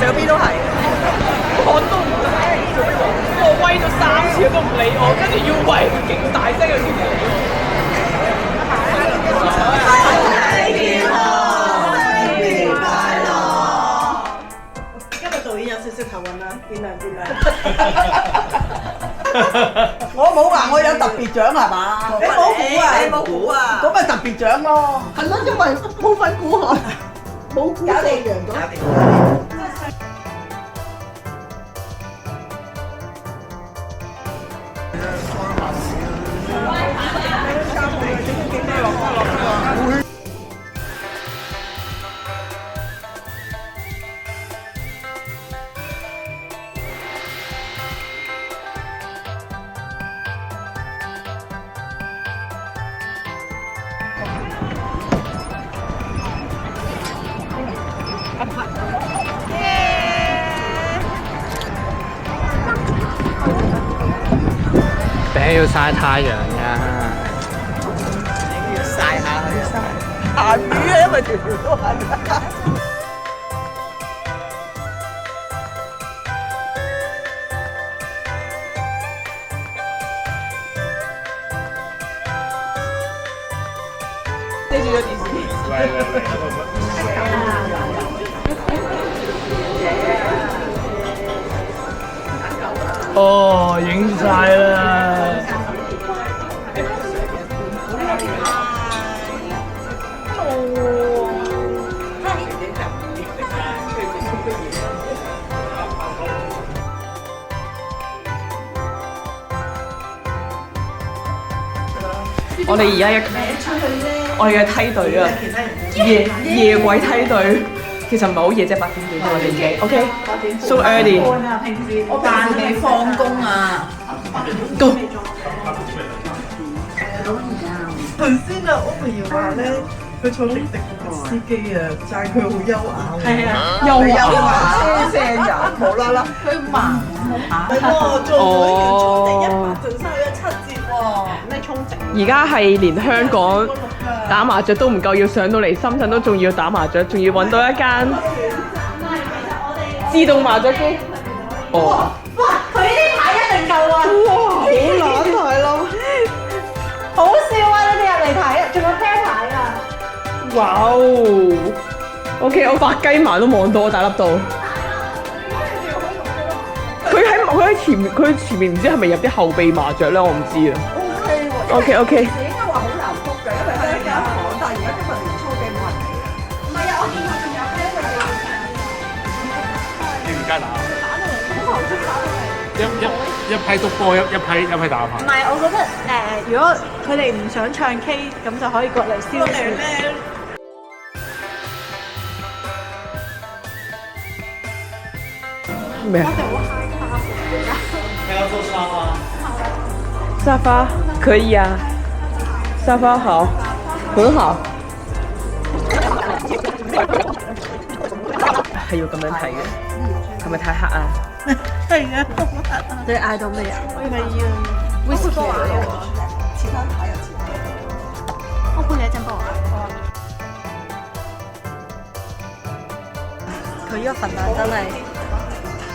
上邊都係。我都唔得，我威咗3次都唔理我，跟住要威勁大聲佢先理我。今日導演有少少頭暈啦，變亮。我冇話我有特別獎係嘛？你冇估啊！你冇估啊！咁咪特別獎咯。係咯，因為冇份估啊，冇估到贏咗。餅要曬太陽㗎。要曬下佢啊！鹹魚啊，因為條條都係。遮住咗電視。哦，影晒啦！我哋而家我哋嘅梯隊啊，夜鬼梯隊，其實唔係好夜啫，8點幾我哋已經 OK，so early。我扮你放工啊！ Go。頭先啊，屋企話咧，佢坐滴滴司機啊，讚佢好優雅。係啊，優雅車聲人，無啦啦，佢盲係喎，做會員充值100仲收咗7折喎，咩充值？而家係連香港打麻雀都唔夠，要上到嚟深圳都仲要打麻雀，仲要揾到一間自動麻雀機。哦。哇！佢呢牌一定夠啊！哇，好懶係咯，好笑啊！你哋入嚟睇啊，仲有啤牌啊！哇哦！OK， 我發雞麻都望到我大粒到。佢前面唔知係咪入啲後備麻雀咧？我唔知啊。OK。應該話好難 book 嘅，因為佢一間房，但係而家今日年初幾冇人嚟嘅。唔係啊，我見佢仲有啤佢哋。你唔加打？一批督波，一批打牌。唔係，我覺得如果佢哋唔想唱 K，咁就可以過嚟消暑。咩啊？還要做沙發。沙發可以啊，沙發好，很好。係要咁樣睇嘅，係咪太黑啊？係啊，你嗌到咩啊？咪要 whisky 啊！前餐牌又前。我幫你一陣幫我嗌。佢呢個份量真係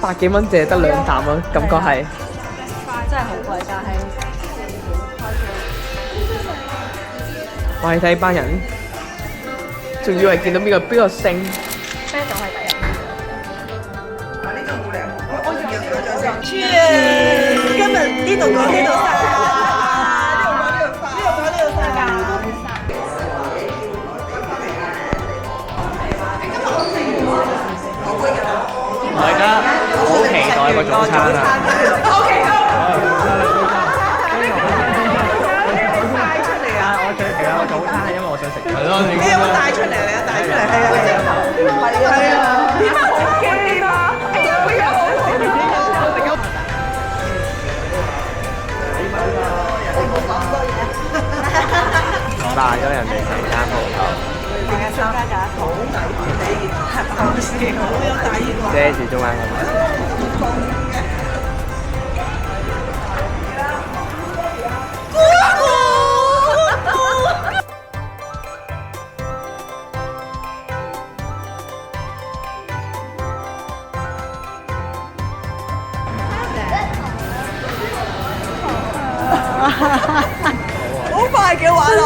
100幾蚊淨係得2啖咯，感覺係。真係好貴，但係我哋睇班人，仲以為見到邊個升。啤酒係第一。Cheers！今日呢度講呢度晒㗎，呢度講呢度晒㗎。我而家好期待個早餐啊！帶出嚟啊！我最期待個早餐係因為我想食。係咯，你有冇帶出嚟？你有帶出嚟？係啊！點解我唔記得啊？霸咗人哋成間鋪頭，商家就好抵你，後事好有大意喎。遮住中間咁。好快嘅玩啊！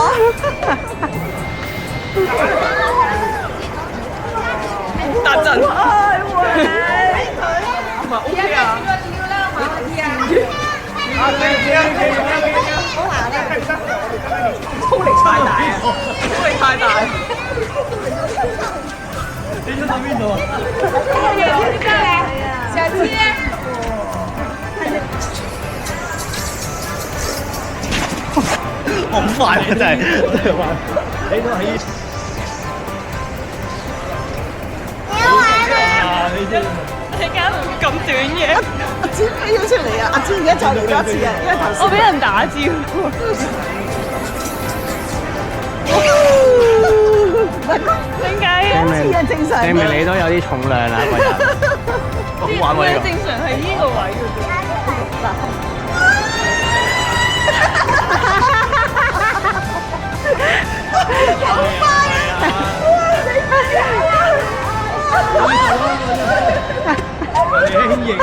打陣，唔係 OK 啊？衝力太大啊！衝力太大。你想到邊度啊？小雞。好快啊！真係快，你都係。你間咁短嘅，阿芝飛咗出嚟啊！阿芝而家就嚟多次啊，因為頭先我俾人打招呼。點解啊？好似啊，正常。證明你都有啲重量啦，個人。好玩喎呢個。正常係呢個位嘅啫。好快啊！你輕型啊！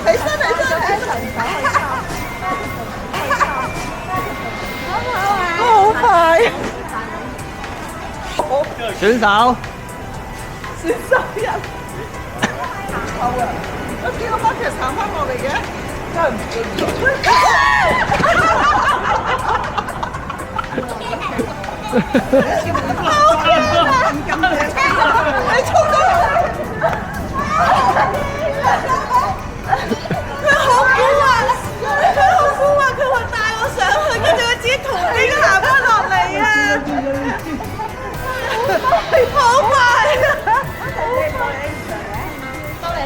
起身起身！好快！選手。選手人。我見個 bucket 彈翻落嚟嘅，真係唔見你衝咗落嚟！佢好酷啊！佢話帶我上去，跟住佢自己同你行翻落嚟啊！好快啊！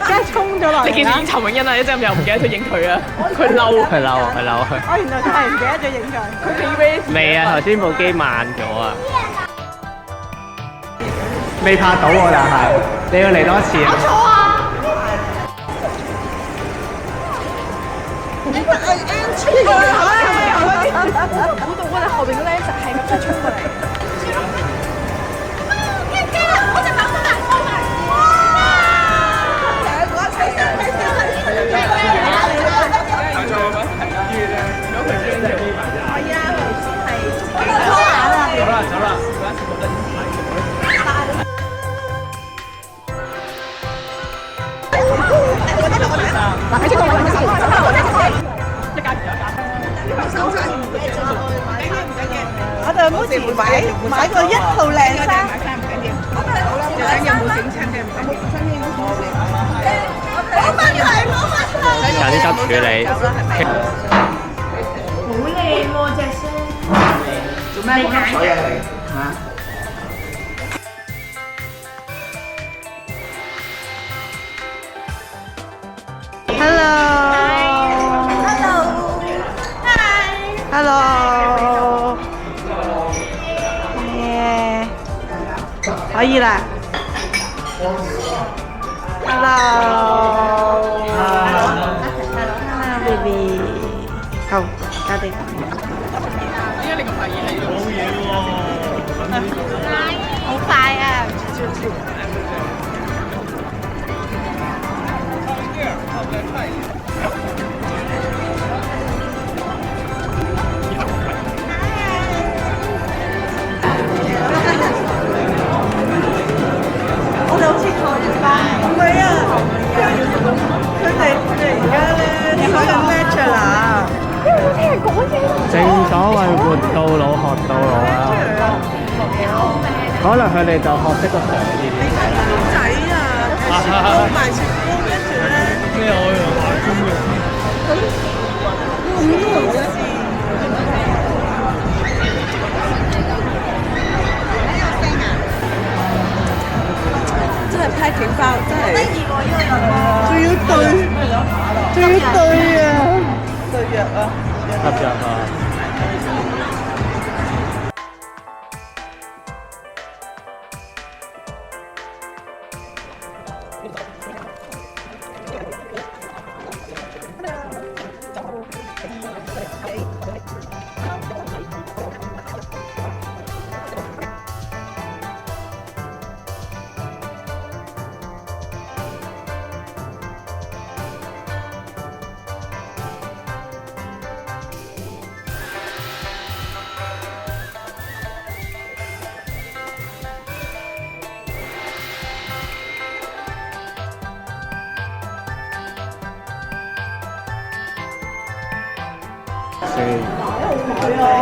即係衝咗落嚟。你見到影陳永欣啊，一陣又唔記得咗影佢啊，佢嬲。佢嬲。我原來佢係唔記得咗影相。佢俾 raise。未啊，頭先部機慢咗啊。未拍到喎，但係你要嚟多一次啊。錯啊！估到我哋後邊嗰僆仔係咁樣衝過嚟。我哋好似買過一套靚衫。有冇整親嘅？冇問題，冇問題。有啲急處理。好靚喎隻聲。做咩冇水啊你？嚇？Hello。Hello。可以啦。Hello。Hello，baby。好，搞掂。點解你咁快嘢嚟？好嘢喎！好快啊！我哋好似學完班，唔係啊，佢哋而家咧上緊 lecture 啦。正所謂活到老學到老啊！可能佢哋就學識個常見啲嘢啦。仔啊，賣雪糕，跟住咧咩我又話中嘅？真係批景包，真係。仲要對啊，對藥啊，合作啊！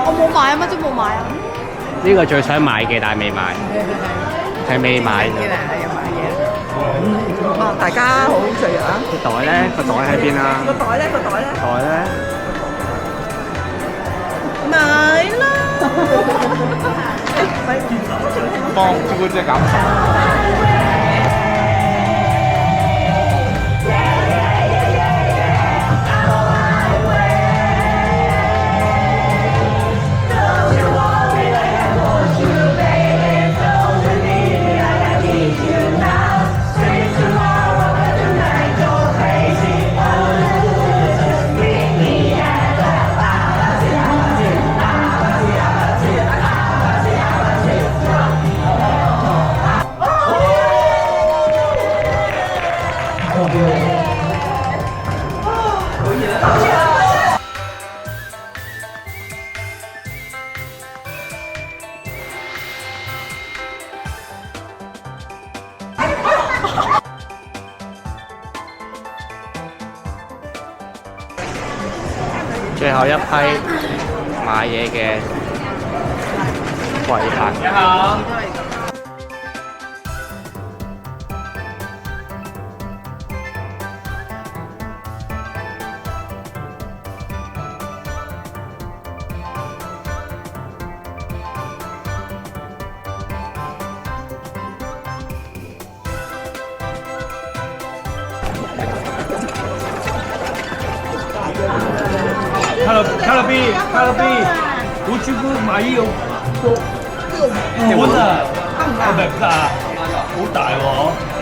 我冇買啊，乜都冇買啊。呢個最想買嘅，但係未買，係未買嘅。哦，大家好脆弱啊！個袋咧，個袋喺邊啊？個袋咧，個袋咧，袋咧，買啦！幫朱古姐減肥。最後一批買嘢嘅貴客。你好。卡樂 B，好朱古買呢個碗啊，係咪唔得啊？好大喎！